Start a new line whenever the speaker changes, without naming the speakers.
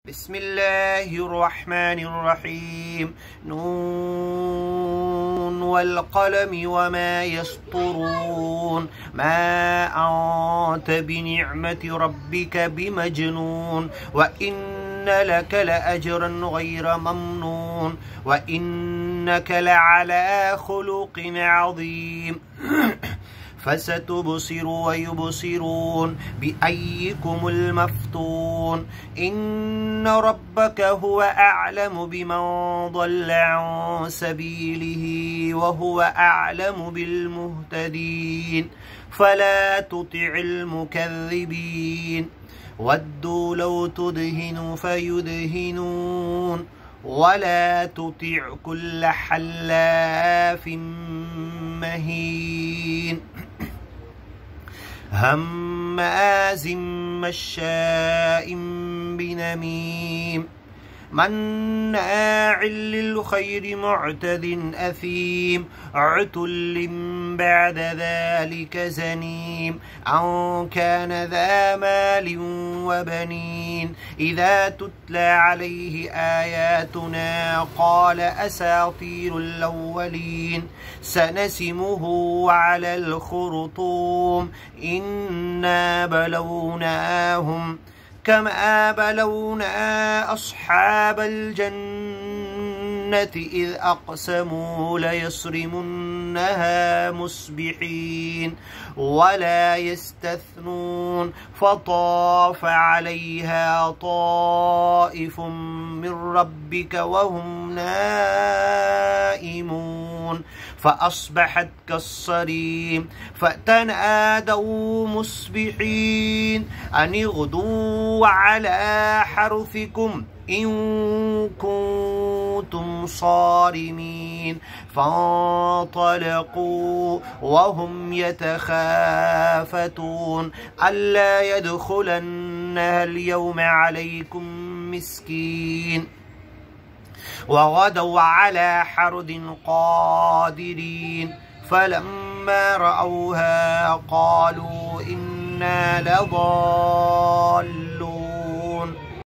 بسم الله الرحمن الرحيم نون والقلم وما يسطرون ما أنت بنعمة ربك بمجنون وإن لك لأجرا غير ممنون وإنك لعلى خلق عظيم فستبصر ويبصرون بأيكم المفتون إن ربك هو أعلم بمن ضل عن سبيله وهو أعلم بالمهتدين فلا تطع المكذبين ودوا لو تدهن فيدهنون ولا تطع كل حلاف مهين هماز مشاء بنميم مناع للخير معتد أثيم عتل بعد ذلك زنيم أن كان ذا مال وبنين إذا تتلى عليه آياتنا قال أساطير الأولين سنسمه على الخرطوم إنا بلوناهم كما بلونا أصحاب الجنة إذ أقسموا ليصرمنها مصبحين ولا يستثنون فطاف عليها طائف من ربك وهم نائمون فأصبحت كالصريم فتنادوا مصبحين أن اغدوا على حرثكم إن كنتم صارمين فانطلقوا وهم يتخافتون ألا يدخلنها اليوم عليكم مسكين وغدوا على حرد قادرين فلما رأوها قالوا إنا لضالون